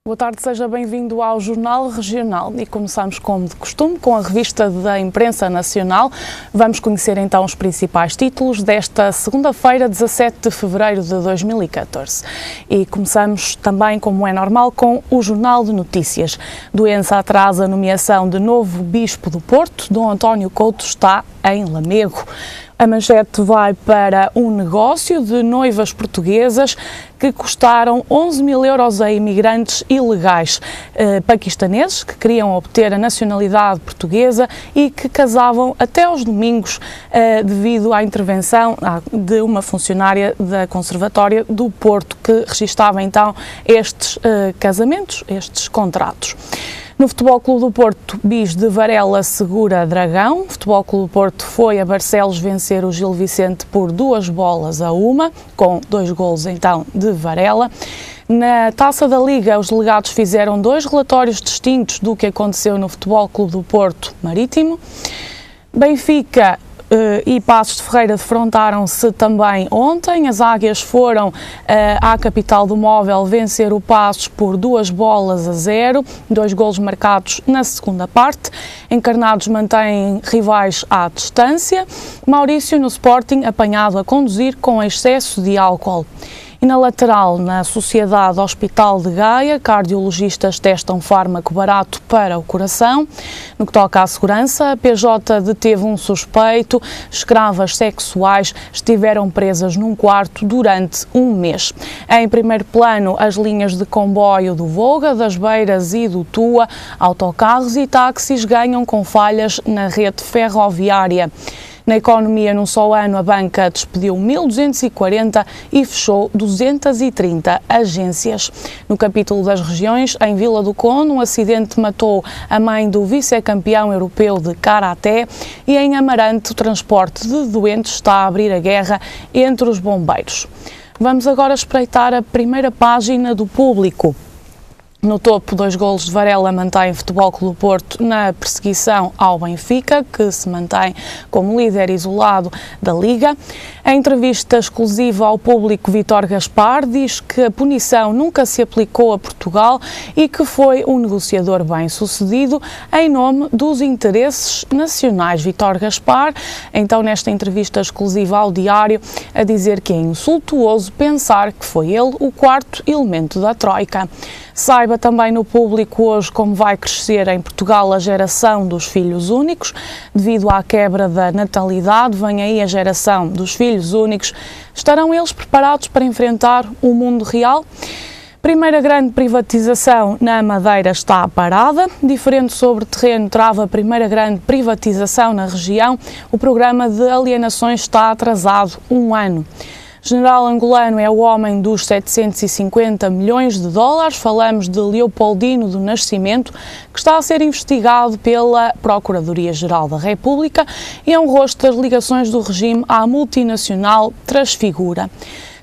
Boa tarde, seja bem-vindo ao Jornal Regional e começamos, como de costume, com a revista da Imprensa Nacional. Vamos conhecer então os principais títulos desta segunda-feira, 17 de fevereiro de 2014. E começamos também, como é normal, com o Jornal de Notícias. Doença atrasa a nomeação de novo Bispo do Porto. Dom António Couto está em Lamego. A manchete vai para um negócio de noivas portuguesas que custaram 11 mil euros a imigrantes ilegais paquistaneses que queriam obter a nacionalidade portuguesa e que casavam até aos domingos devido à intervenção de uma funcionária da Conservatória do Porto que registava então estes casamentos, estes contratos. No Futebol Clube do Porto, Bis de Varela segura Dragão. O Futebol Clube do Porto foi a Barcelos vencer o Gil Vicente por 2-1, com 2 golos então de Varela. Na Taça da Liga, os delegados fizeram 2 relatórios distintos do que aconteceu no Futebol Clube do Porto Marítimo. Benfica e Paços de Ferreira defrontaram-se também ontem. As Águias foram à capital do Móvel vencer o Paços por 2-0, 2 golos marcados na segunda parte. Encarnados mantêm rivais à distância. Maurício no Sporting apanhado a conduzir com excesso de álcool. E na lateral, na Sociedade Hospital de Gaia, cardiologistas testam fármaco barato para o coração. No que toca à segurança, a PJ deteve um suspeito. Escravas sexuais estiveram presas num quarto durante um mês. Em primeiro plano, as linhas de comboio do Voga, das Beiras e do Tua, autocarros e táxis ganham com falhas na rede ferroviária. Na economia, num só ano, a banca despediu 1.240 e fechou 230 agências. No capítulo das regiões, em Vila do Conde, um acidente matou a mãe do vice-campeão europeu de Karaté e em Amarante o transporte de doentes está a abrir a guerra entre os bombeiros. Vamos agora espreitar a primeira página do Público. No topo, 2 golos de Varela mantém o Futebol Clube do Porto na perseguição ao Benfica, que se mantém como líder isolado da Liga. Em entrevista exclusiva ao Público, Vítor Gaspar diz que a punição nunca se aplicou a Portugal e que foi um negociador bem-sucedido em nome dos interesses nacionais. Vítor Gaspar, então nesta entrevista exclusiva ao Diário, a dizer que é insultuoso pensar que foi ele o quarto elemento da Troika. Saiba também no Público hoje como vai crescer em Portugal a geração dos filhos únicos. Devido à quebra da natalidade, vem aí a geração dos filhos únicos. Estarão eles preparados para enfrentar o mundo real? Primeira grande privatização na Madeira está parada. Diferente sobre terreno trava a primeira grande privatização na região. O programa de alienações está atrasado um ano. General angolano é o homem dos 750 milhões de dólares. Falamos de Leopoldino do Nascimento, que está a ser investigado pela Procuradoria-Geral da República e é um rosto das ligações do regime à multinacional Transfigura.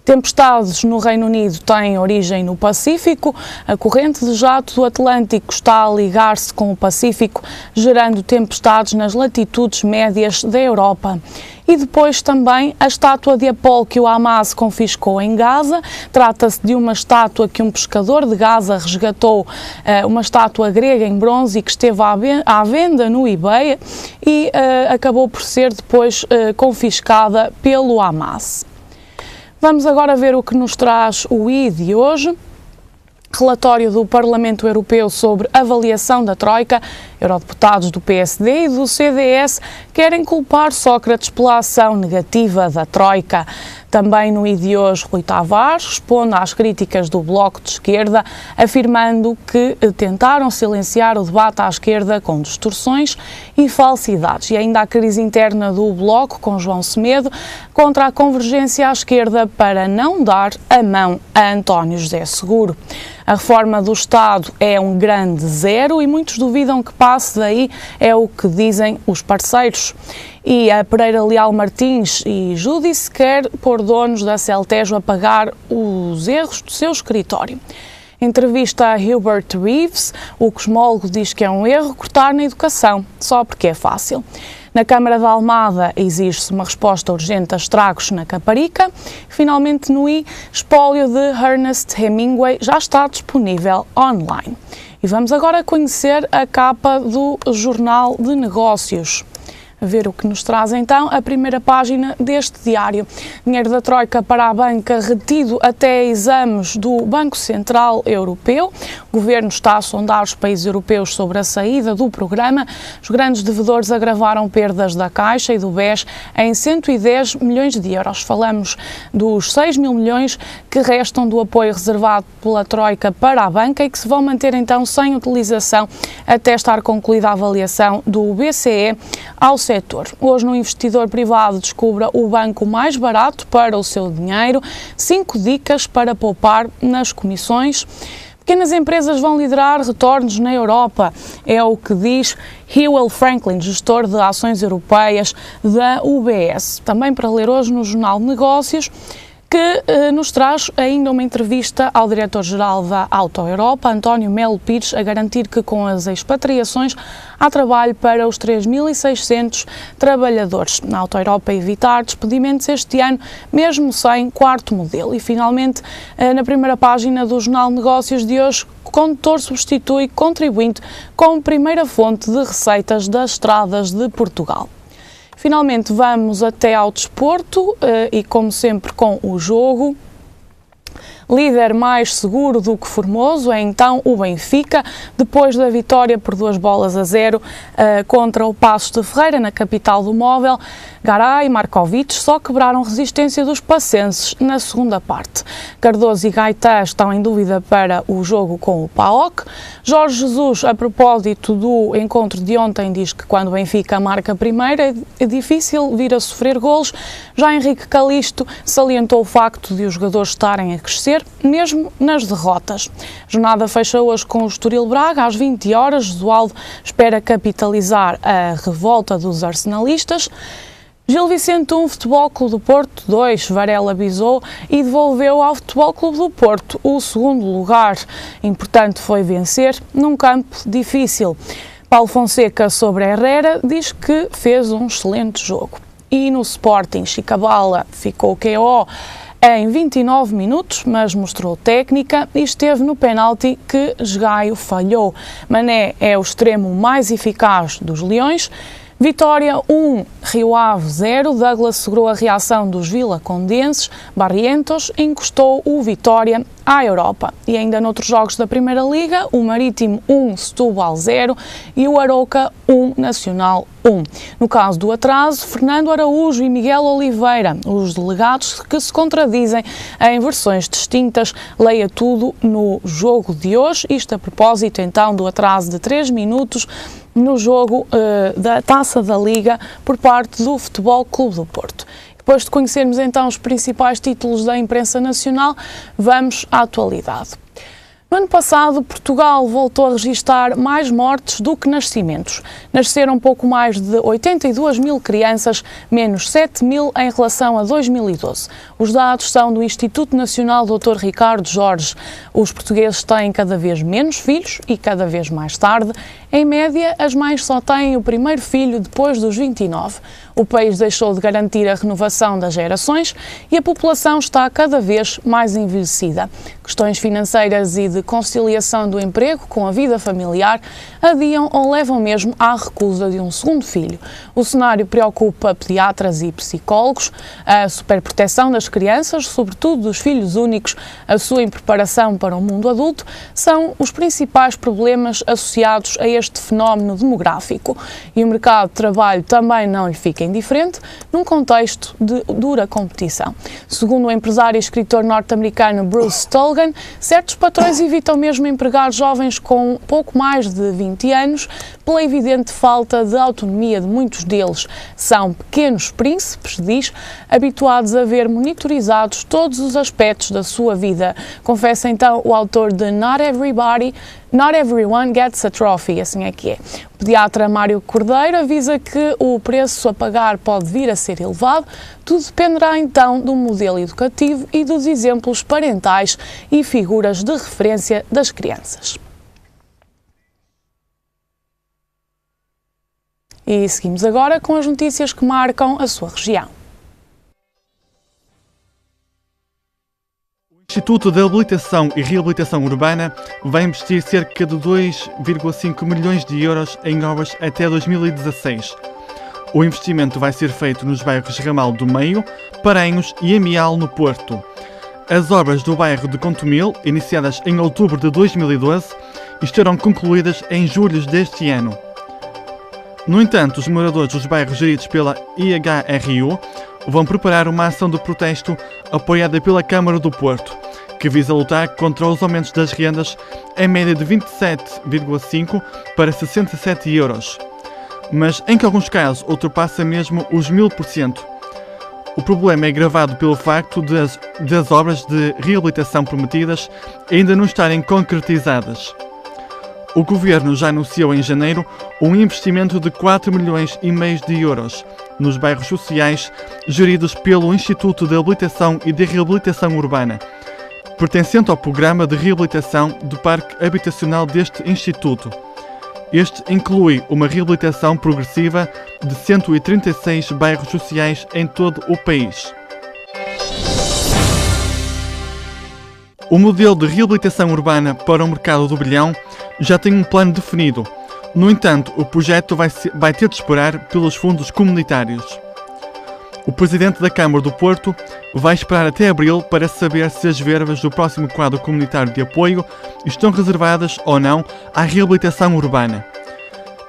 Tempestades no Reino Unido têm origem no Pacífico. A corrente de jato do Atlântico está a ligar-se com o Pacífico, gerando tempestades nas latitudes médias da Europa. E depois também a estátua de Apolo que o Hamas confiscou em Gaza. Trata-se de uma estátua que um pescador de Gaza resgatou, uma estátua grega em bronze e que esteve à venda no eBay e acabou por ser depois confiscada pelo Hamas. Vamos agora ver o que nos traz o I de hoje. Relatório do Parlamento Europeu sobre avaliação da Troika. Eurodeputados do PSD e do CDS querem culpar Sócrates pela ação negativa da Troika. Também no I de hoje, Rui Tavares responde às críticas do Bloco de Esquerda, afirmando que tentaram silenciar o debate à esquerda com distorções e falsidades. E ainda a crise interna do Bloco, com João Semedo, contra a convergência à esquerda para não dar a mão a António José Seguro. A reforma do Estado é um grande zero e muitos duvidam que passe daí, é o que dizem os parceiros. E a Pereira Leal Martins e Júdice quer pôr donos da Celtejo a pagar os erros do seu escritório. Entrevista a Hubert Reeves, o cosmólogo diz que é um erro cortar na educação, só porque é fácil. Na Câmara de Almada exige-se uma resposta urgente a estragos na Caparica. Finalmente, no espólio de Ernest Hemingway já está disponível online. E vamos agora conhecer a capa do Jornal de Negócios. A ver o que nos traz então a primeira página deste diário. Dinheiro da Troika para a banca retido até exames do Banco Central Europeu. O Governo está a sondar os países europeus sobre a saída do programa. Os grandes devedores agravaram perdas da Caixa e do BES em 110 milhões de euros. Falamos dos 6 mil milhões que restam do apoio reservado pela Troika para a banca e que se vão manter então sem utilização até estar concluída a avaliação do BCE ao setor. Hoje, no Investidor Privado, descubra o banco mais barato para o seu dinheiro. 5 dicas para poupar nas comissões. Pequenas empresas vão liderar retornos na Europa, é o que diz Hewell Franklin, gestor de ações europeias da UBS. Também para ler hoje no Jornal de Negócios, que nos traz ainda uma entrevista ao diretor-geral da Auto Europa, António Melo Pires, a garantir que com as expatriações há trabalho para os 3.600 trabalhadores. Na Auto Europa evitar despedimentos este ano, mesmo sem quarto modelo. E finalmente, na primeira página do Jornal de Negócios de hoje, o condutor substitui contribuinte como primeira fonte de receitas das estradas de Portugal. Finalmente vamos até ao desporto e, como sempre, com o jogo. Líder mais seguro do que Formoso é então o Benfica, depois da vitória por 2-0 contra o Paços de Ferreira, na capital do móvel. Garay e Markovic só quebraram resistência dos pacenses na segunda parte. Cardoso e Gaitá estão em dúvida para o jogo com o PAOK. Jorge Jesus, a propósito do encontro de ontem, diz que quando o Benfica marca primeiro é difícil vir a sofrer golos. Já Henrique Calisto salientou o facto de os jogadores estarem a crescer, mesmo nas derrotas. A jornada fecha hoje com o Estoril Braga, às 20 horas. Jesualdo espera capitalizar a revolta dos arsenalistas. Gil Vicente 1, Futebol Clube do Porto 2, Varela avisou e devolveu ao Futebol Clube do Porto o segundo lugar. Importante foi vencer num campo difícil. Paulo Fonseca sobre Herrera diz que fez um excelente jogo. E no Sporting, Chicabala ficou KO em 29 minutos, mas mostrou técnica e esteve no penalti que Gaio falhou. Mané é o extremo mais eficaz dos Leões. Vitória 1, Rio Ave 0, Douglas segurou a reação dos vilacondenses, Barrientos encostou o Vitória à Europa. E ainda noutros jogos da Primeira Liga, o Marítimo 1, Setúbal 0 e o Arouca 1, Nacional 1. No caso do atraso, Fernando Araújo e Miguel Oliveira, os delegados que se contradizem em versões distintas. Leia tudo no jogo de hoje, isto a propósito então do atraso de 3 minutos no jogo da Taça da Liga por parte do Futebol Clube do Porto. Depois de conhecermos então os principais títulos da imprensa nacional, vamos à atualidade. No ano passado, Portugal voltou a registrar mais mortes do que nascimentos. Nasceram pouco mais de 82 mil crianças, menos 7 mil em relação a 2012. Os dados são do Instituto Nacional Dr. Ricardo Jorge. Os portugueses têm cada vez menos filhos e cada vez mais tarde. Em média, as mães só têm o primeiro filho depois dos 29. O país deixou de garantir a renovação das gerações e a população está cada vez mais envelhecida. Questões financeiras e de conciliação do emprego com a vida familiar adiam ou levam mesmo à recusa de um segundo filho. O cenário preocupa pediatras e psicólogos. A superproteção das crianças, sobretudo dos filhos únicos, a sua impreparação para o mundo adulto, são os principais problemas associados a este fenómeno demográfico. E o mercado de trabalho também não lhe fica indiferente, num contexto de dura competição. Segundo o empresário e escritor norte-americano Bruce Stolgan, certos patrões evitam mesmo empregar jovens com pouco mais de 20 anos pela evidente falta de autonomia de muitos deles. São pequenos príncipes, diz, habituados a ver monitorizados todos os aspectos da sua vida. Confessa então o autor de Not Everyone Gets a Trophy, assim é que é. O pediatra Mário Cordeiro avisa que o preço a pagar pode vir a ser elevado. Tudo dependerá então do modelo educativo e dos exemplos parentais e figuras de referência das crianças. E seguimos agora com as notícias que marcam a sua região. O Instituto de Habilitação e Reabilitação Urbana vai investir cerca de 2,5 milhões de euros em obras até 2016. O investimento vai ser feito nos bairros Ramal do Meio, Paranhos e Amial, no Porto. As obras do bairro de Contumil, iniciadas em outubro de 2012, estarão concluídas em julho deste ano. No entanto, os moradores dos bairros geridos pela IHRU vão preparar uma ação de protesto apoiada pela Câmara do Porto, que visa lutar contra os aumentos das rendas em média de 27,5 para 67 euros, mas em que alguns casos ultrapassa mesmo os 1000%. O problema é agravado pelo facto das obras de reabilitação prometidas ainda não estarem concretizadas. O Governo já anunciou em janeiro um investimento de 4,5 milhões de euros nos bairros sociais geridos pelo Instituto de Habilitação e de Reabilitação Urbana, pertencente ao programa de reabilitação do parque habitacional deste Instituto. Este inclui uma reabilitação progressiva de 136 bairros sociais em todo o país. O modelo de reabilitação urbana para o mercado do Bilhão já tem um plano definido. No entanto, o projeto vai ter de esperar pelos fundos comunitários. O Presidente da Câmara do Porto vai esperar até abril para saber se as verbas do próximo quadro comunitário de apoio estão reservadas ou não à reabilitação urbana.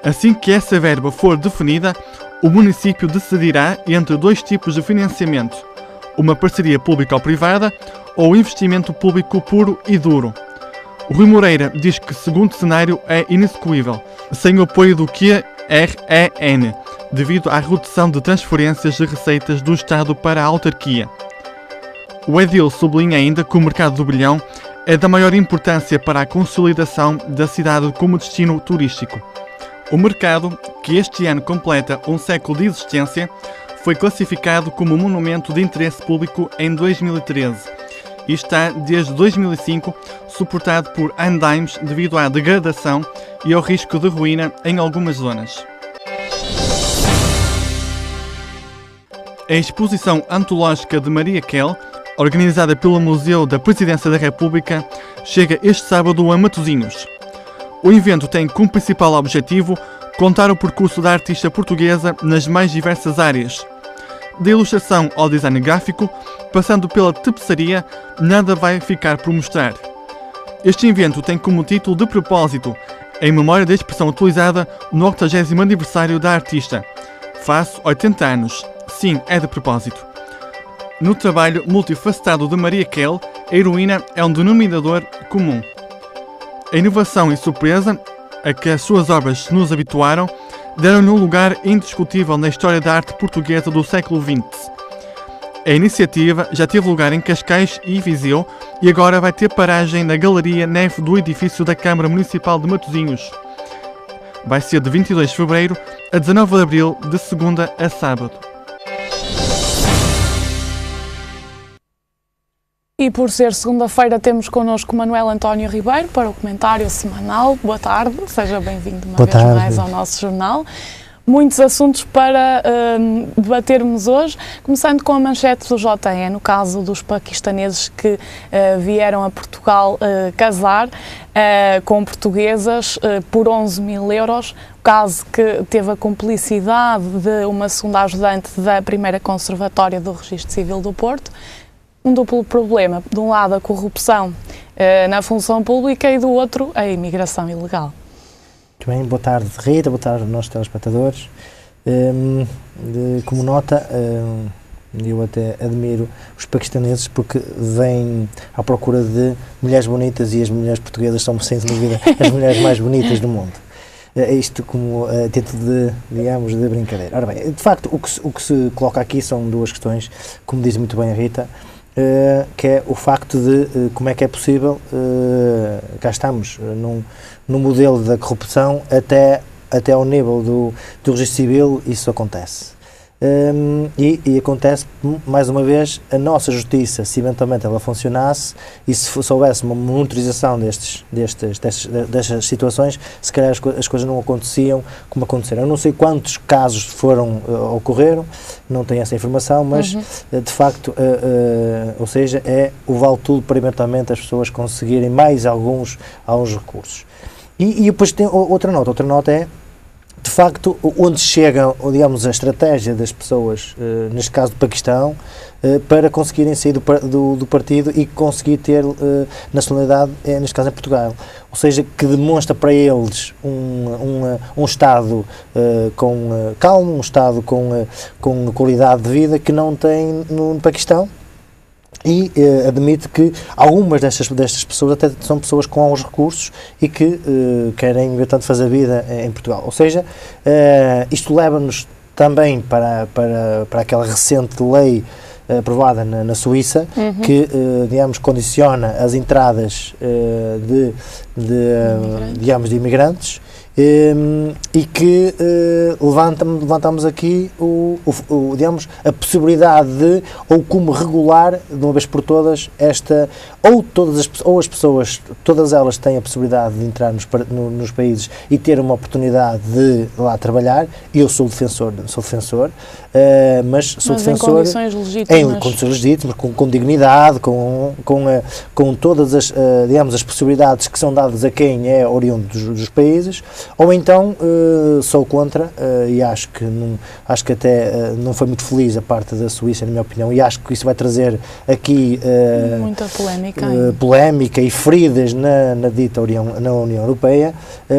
Assim que essa verba for definida, o município decidirá entre dois tipos de financiamento: uma parceria público-privada ou investimento público puro e duro. O Rui Moreira diz que o segundo cenário é inexecuível, sem o apoio do QREN, devido à redução de transferências de receitas do Estado para a autarquia. O edil sublinha ainda que o mercado do Bilhão é da maior importância para a consolidação da cidade como destino turístico. O mercado, que este ano completa um século de existência, foi classificado como monumento de interesse público em 2013 e está, desde 2005, suportado por andaimes devido à degradação e ao risco de ruína em algumas zonas. A exposição antológica de Maria Kell, organizada pelo Museu da Presidência da República, chega este sábado a Matosinhos. O evento tem como principal objetivo contar o percurso da artista portuguesa nas mais diversas áreas. Da ilustração ao design gráfico, passando pela tapeçaria, nada vai ficar por mostrar. Este evento tem como título de propósito, em memória da expressão utilizada no 80º aniversário da artista. Faço 80 anos. Sim, é de propósito. No trabalho multifacetado de Maria Kell, a heroína é um denominador comum. A inovação e surpresa a que as suas obras nos habituaram deram-lhe um lugar indiscutível na história da arte portuguesa do século XX. A iniciativa já teve lugar em Cascais e Viseu e agora vai ter paragem na Galeria Neve do edifício da Câmara Municipal de Matosinhos. Vai ser de 22 de fevereiro a 19 de abril, de segunda a sábado. E por ser segunda-feira temos connosco Manuel António Ribeiro para o comentário semanal. Boa tarde, seja bem-vindo uma vez mais ao nosso jornal. Muitos assuntos para debatermos hoje, começando com a manchete do JN, no caso dos paquistaneses que vieram a Portugal casar com portuguesas por 11 mil euros, caso que teve a cumplicidade de uma segunda ajudante da primeira conservatória do Registro Civil do Porto. Um duplo problema, de um lado a corrupção na função pública e do outro a imigração ilegal. Muito bem, boa tarde Rita, boa tarde aos nossos telespectadores. Como nota, eu até admiro os paquistaneses porque vêm à procura de mulheres bonitas e as mulheres portuguesas são, sem dúvida, as mulheres mais bonitas do mundo. Isto como título de, digamos, de brincadeira. Ora bem, de facto, o que se coloca aqui são duas questões, como diz muito bem a Rita, que é o facto de como é que é possível, cá estamos, num modelo da corrupção até ao nível do registro civil, isso acontece. E acontece, mais uma vez, a nossa justiça, se eventualmente ela funcionasse e se houvesse uma monitorização destas situações, se calhar as coisas não aconteciam como aconteceram. Eu não sei quantos casos ocorreram, não tenho essa informação, mas de facto, ou seja, o vale tudo para eventualmente as pessoas conseguirem mais alguns recursos. E depois tem outra nota é, de facto, onde chega, digamos, a estratégia das pessoas, neste caso do Paquistão, para conseguirem sair do partido e conseguir ter nacionalidade, neste caso em Portugal. Ou seja, que demonstra para eles um Estado com calmo, um Estado com qualidade de vida que não tem no Paquistão. E admite que algumas destas pessoas até são pessoas com alguns recursos e que querem, portanto, fazer vida em Portugal. Ou seja, isto leva-nos também para aquela recente lei aprovada na Suíça, que, digamos, condiciona as entradas digamos, de imigrantes, e que levantamos aqui digamos, a possibilidade de, ou como regular de uma vez por todas as pessoas, todas elas têm a possibilidade de entrar nos países e ter uma oportunidade de lá trabalhar. Eu sou defensor, mas sou defensor em condições legítimas, com dignidade, com todas as, digamos, as possibilidades que são dadas a quem é oriundo dos países. Ou então sou contra, e acho que até não foi muito feliz a parte da Suíça, na minha opinião, e acho que isso vai trazer aqui muita polémica e feridas na dita na União Europeia,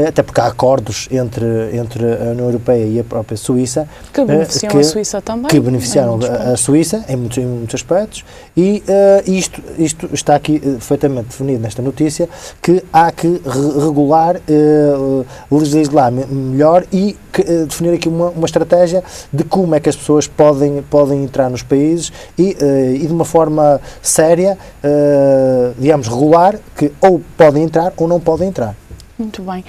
até porque há acordos entre a União Europeia e a própria Suíça que beneficiam a Suíça também, que beneficiaram a Suíça em muitos aspectos, e isto está aqui perfeitamente definido nesta notícia, que há que regular, legislar melhor e definir aqui uma estratégia de como é que as pessoas podem entrar nos países e de uma forma séria, digamos, regular, que ou podem entrar ou não podem entrar. Muito bem.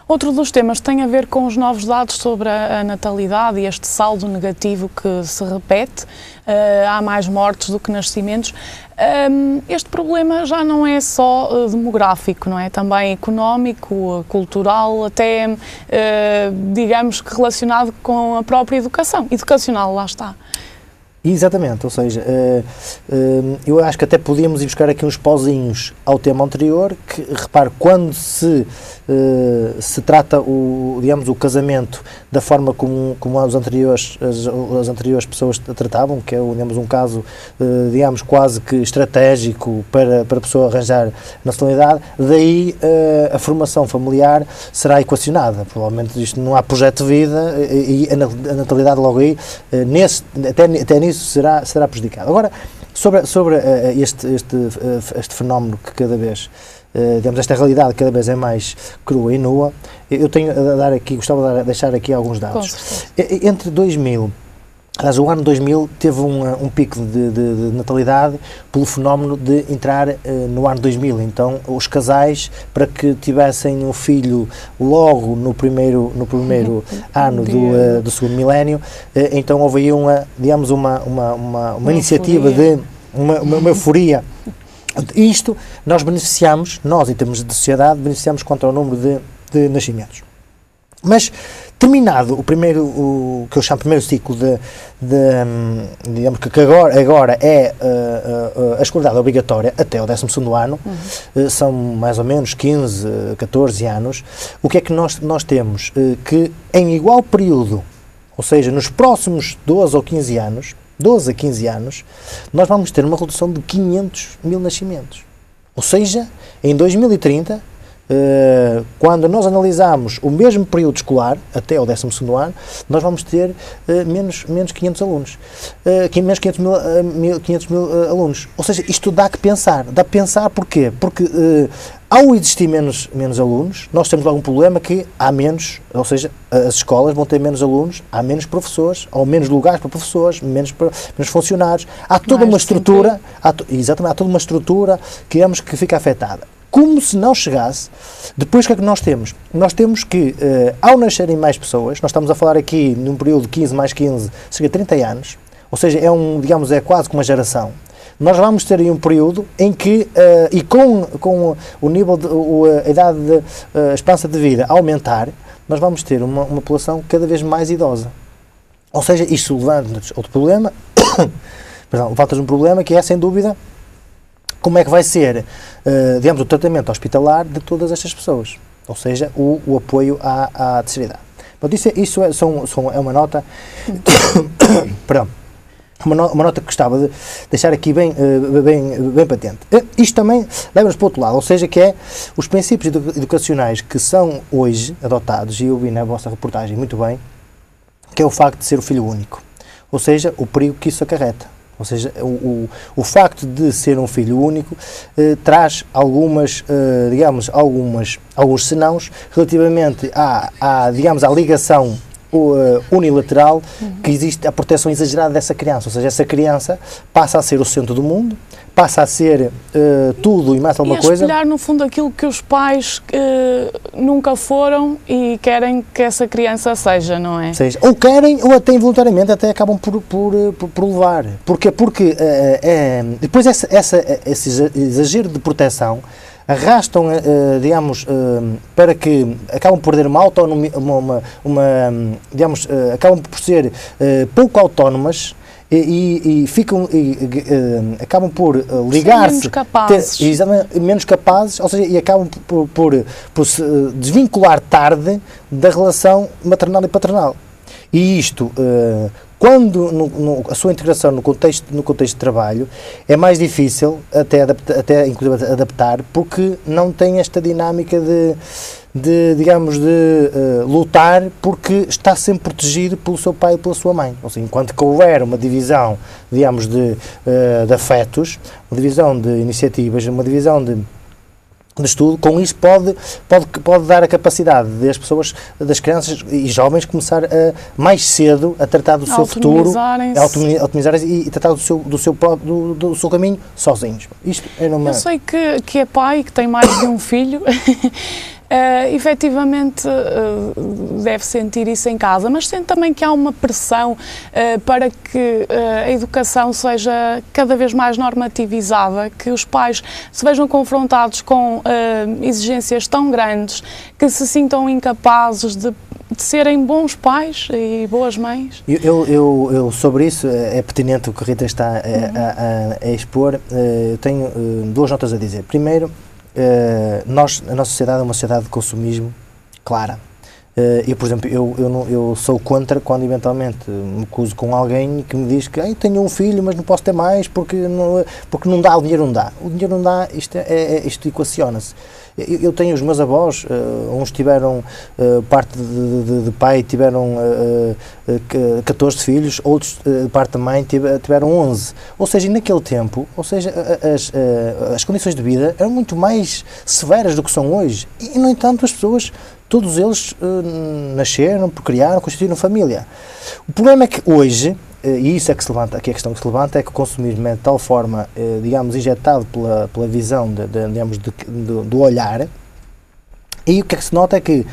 Outro dos temas tem a ver com os novos dados sobre a natalidade e este saldo negativo que se repete. Há mais mortes do que nascimentos. Este problema já não é só demográfico, não é? Também económico, cultural, até, digamos que relacionado com a própria educação. Educacional, lá está. Exatamente, ou seja, eu acho que até podíamos ir buscar aqui uns pauzinhos ao tema anterior, que, repare, quando se trata digamos, o casamento da forma como as anteriores pessoas tratavam, que é, digamos, um caso, digamos, quase que estratégico para a pessoa arranjar nacionalidade, daí a formação familiar será equacionada. Provavelmente isto não há projeto de vida e a natalidade logo aí, até nisso será prejudicado. Agora, sobre este fenómeno que cada vez, digamos, esta realidade cada vez é mais crua e nua, eu tenho a dar aqui, gostava de deixar aqui alguns dados. Entre 2000, aliás, o ano 2000 teve um pico de natalidade pelo fenómeno de entrar no ano 2000. Então, os casais, para que tivessem um filho logo no primeiro ano do segundo milénio, então houve aí uma iniciativa de uma euforia. Isto, nós em termos de sociedade, beneficiamos quanto ao número de nascimentos. Mas, terminado o que eu chamo primeiro ciclo digamos que agora é a escolaridade obrigatória até o 12º ano, são mais ou menos 15, 14 anos, o que é que nós temos? Que em igual período, ou seja, nos próximos 12 a 15 anos, nós vamos ter uma redução de 500 mil nascimentos. Ou seja, em 2030, quando nós analisamos o mesmo período escolar, até o 12º ano, nós vamos ter menos 500 alunos. Menos 500 mil alunos. Ou seja, isto dá que pensar. Dá que pensar porquê? Porque ao existir menos alunos, nós temos logo um problema que há menos, ou seja, as escolas vão ter menos alunos, há menos professores, ou menos lugares para professores, menos funcionários. Há toda uma estrutura, há toda uma estrutura que, digamos, que fica afetada. Como se não chegasse, depois o que é que nós temos? Nós temos que, ao nascerem mais pessoas, nós estamos a falar aqui num período de 15 mais 15, cerca de 30 anos, ou seja, é quase como uma geração. Nós vamos ter aí um período em que, e com o nível, a idade, a esperança de vida aumentar, nós vamos ter uma população cada vez mais idosa. Ou seja, isto levanta-nos outro problema, levanta-nos um problema que é, sem dúvida, como é que vai ser, digamos, o tratamento hospitalar de todas estas pessoas. Ou seja, o apoio à terceira idade. Portanto, isso é uma nota, perdão, uma nota que gostava de deixar aqui bem patente. Isto também leva-nos para o outro lado, ou seja, que é os princípios educacionais que são hoje adotados, e eu vi na vossa reportagem muito bem, que é o facto de ser o filho único. Ou seja, o perigo que isso acarreta. Ou seja, o facto de ser um filho único traz alguns senãos relativamente à ligação unilateral que existe, a proteção exagerada dessa criança. Ou seja, essa criança passa a ser o centro do mundo, passa a ser tudo e mais alguma coisa. E a espelhar, no fundo, aquilo que os pais nunca foram e querem que essa criança seja, não é? Seja, ou querem, ou até involuntariamente até acabam por levar. Porquê? Porque depois esse exagero de proteção arrastam, para que acabam por perder uma autonomia, acabam por ser pouco autónomas e ficam, acabam por ligar-se, menos capazes. Menos capazes, ou seja, e acabam por se desvincular tarde da relação maternal e paternal. E isto, quando a sua integração no contexto de trabalho é mais difícil até inclusive adaptar, porque não tem esta dinâmica de lutar, porque está sempre protegido pelo seu pai e pela sua mãe. Ou seja, enquanto que houver uma divisão, digamos, de afetos, uma divisão de iniciativas, uma divisão de estudo, com isso pode dar a capacidade das pessoas, das crianças e jovens, começar mais cedo a tratar do seu futuro, autonomizarem-se e tratar do seu caminho sozinhos. Isto é Eu sei que é pai, que tem mais de um filho. Efetivamente deve sentir isso em casa, mas sente também que há uma pressão para que a educação seja cada vez mais normativizada, que os pais se vejam confrontados com exigências tão grandes que se sintam incapazes de serem bons pais e boas mães. Eu sobre isso é pertinente o que a Rita está a expor. Eu tenho duas notas a dizer. Primeiro, a nossa sociedade é uma sociedade de consumismo clara. Por exemplo, eu sou contra quando eventualmente me acuso com alguém que me diz que tenho um filho, mas não posso ter mais porque não dá, o dinheiro não dá. O dinheiro não dá, isto equaciona-se. Eu tenho os meus avós, uns tiveram parte de pai, tiveram 14 filhos, outros parte da mãe tiveram 11. Ou seja, naquele tempo, as condições de vida eram muito mais severas do que são hoje. E, no entanto, as pessoas, todos eles nasceram, procriaram, constituíram família. O problema é que hoje, e isso é que se levanta, aqui a questão que se levanta, é que o consumismo é de tal forma, injetado pela visão do olhar, e o que é que se nota é que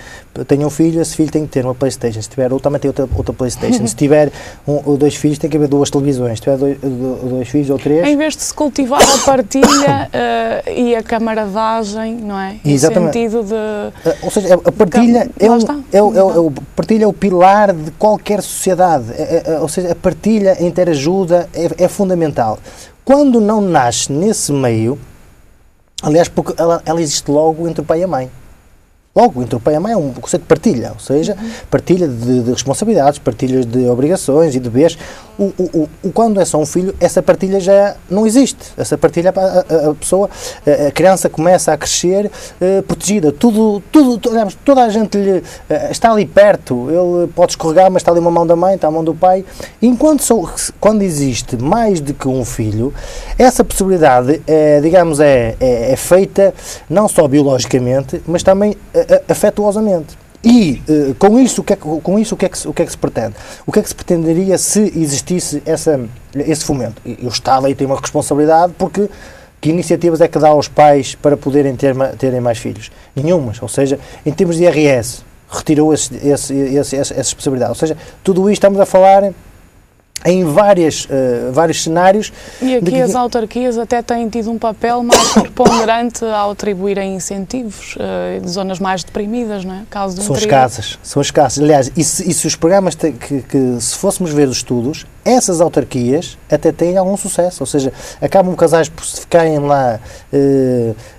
tenho um filho, esse filho tem que ter uma PlayStation, se tiver outro também tem outra PlayStation, se tiver ou dois filhos tem que haver duas televisões, se tiver dois filhos ou três... Em vez de se cultivar a partilha e a camaradagem, não é? Exatamente. No sentido de... Ou seja, a partilha partilha é o pilar de qualquer sociedade, ou seja, a partilha, a interajuda é fundamental. Quando não nasce nesse meio, aliás, porque ela existe logo entre o pai e a mãe. Logo, entre o pai e a mãe é um conceito de partilha, ou seja, partilha de responsabilidades, partilha de obrigações e deveres. Quando é só um filho, essa partilha já não existe. Essa partilha, a criança começa a crescer protegida. Toda a gente está ali perto, ele pode escorregar, mas está ali uma mão da mãe, está a mão do pai. Quando existe mais do que um filho, essa possibilidade é feita não só biologicamente, mas também afetuosamente. E com isso o que é que se pretende? O que é que se pretenderia se existisse esse fomento? E o Estado aí tem uma responsabilidade porque Que iniciativas é que dá aos pais para poderem terem mais filhos? Nenhumas. Ou seja, em termos de IRS, retirou essa responsabilidade. Ou seja, tudo isto estamos a falar em vários cenários. E aqui as autarquias até têm tido um papel mais preponderante ao atribuírem incentivos de zonas mais deprimidas, não é? Caso São escassas. Aliás, e se os programas, se fôssemos ver os estudos, essas autarquias até têm algum sucesso, ou seja, acabam casais por se ficarem lá,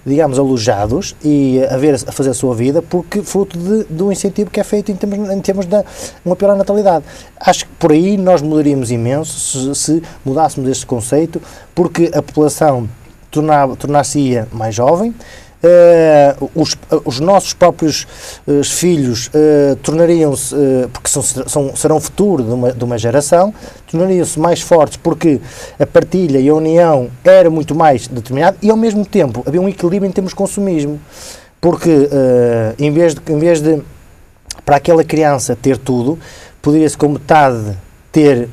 digamos, alojados e a fazer a sua vida, porque fruto do incentivo que é feito em termos de um apelo à natalidade. Acho que por aí nós mudaríamos imenso se mudássemos este conceito, porque a população tornar-se-ia mais jovem, os nossos próprios filhos tornariam-se, porque serão o futuro de uma geração, tornariam-se mais fortes porque a partilha e a união era muito mais determinada e, ao mesmo tempo, havia um equilíbrio em termos de consumismo, porque em vez de para aquela criança ter tudo, poderia-se com metade ter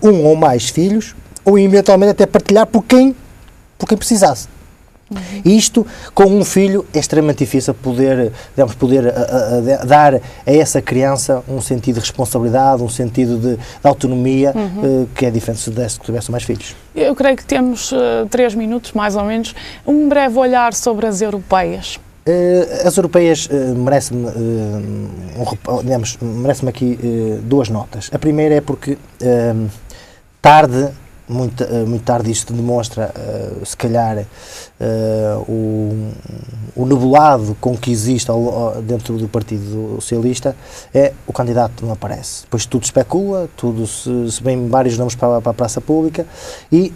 um ou mais filhos, ou eventualmente até partilhar por quem precisasse. Isto, com um filho, é extremamente difícil poder dar a essa criança um sentido de responsabilidade, um sentido de autonomia, que é diferente se tivesse mais filhos. Eu creio que temos 3 minutos, mais ou menos. Um breve olhar sobre as europeias. As europeias merecem-me aqui 2 notas. A primeira é porque muito tarde isto demonstra, se calhar, o nebulado com que existe dentro do Partido Socialista, é o candidato não aparece. Depois tudo especula, se vem vários nomes para a praça pública e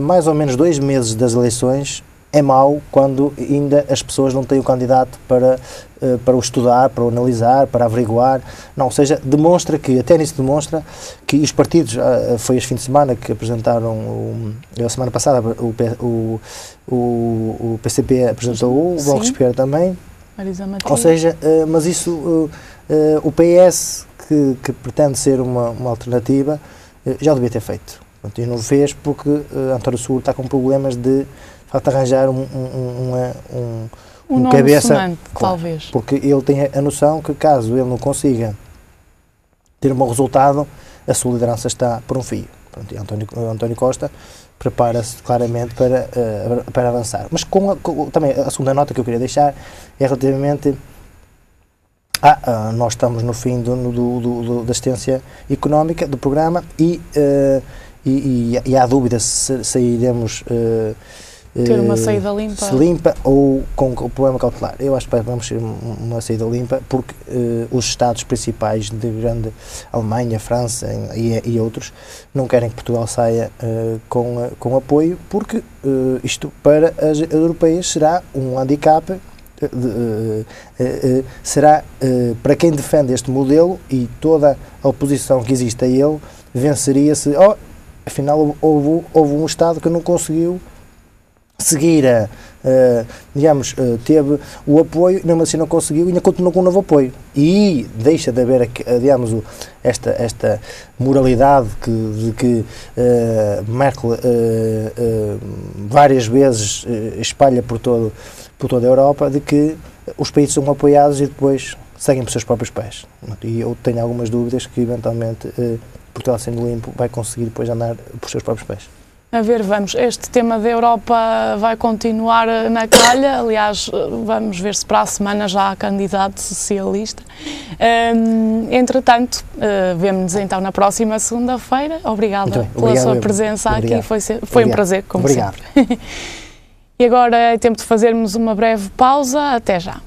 mais ou menos 2 meses das eleições é mau quando ainda as pessoas não têm o candidato para o estudar, para o analisar, para averiguar. Não, ou seja, até nisso demonstra que os partidos, foi este fim de semana que apresentaram, a semana passada o PCP apresentou o Bloco de Esquerda também. Ou seja, mas isso, o PS, que pretende ser uma alternativa, já devia ter feito. E não o fez porque António Seguro está com problemas de arranjar um cabeça, claro, talvez. Porque ele tem a noção que caso ele não consiga ter um bom resultado, a sua liderança está por um fio. Pronto, e António Costa prepara-se claramente para avançar. Mas também a segunda nota que eu queria deixar é relativamente nós estamos no fim da assistência económica do programa e há dúvida se sairemos ter uma saída limpa ou com o problema cautelar. Eu acho que vamos ter uma saída limpa porque os Estados principais de grande Alemanha, França e outros não querem que Portugal saia com apoio, porque isto para as europeias será um handicap, será para quem defende este modelo, e toda a oposição que existe a ele venceria-se. Afinal houve um Estado que não conseguiu seguir teve o apoio, mesmo assim não conseguiu e ainda continuou com um novo apoio. E deixa de haver, digamos, esta moralidade de que Merkel várias vezes espalha por toda a Europa, de que os países são apoiados e depois seguem por seus próprios pés. E eu tenho algumas dúvidas que, eventualmente, Portugal, sendo limpo, vai conseguir depois andar por seus próprios pés. A ver, este tema da Europa vai continuar na calha. Aliás, vamos ver se para a semana já há candidato socialista. Entretanto, vemo-nos então na próxima segunda-feira. Obrigada pela sua presença aqui. Foi um prazer, como sempre. E agora é tempo de fazermos uma breve pausa. Até já.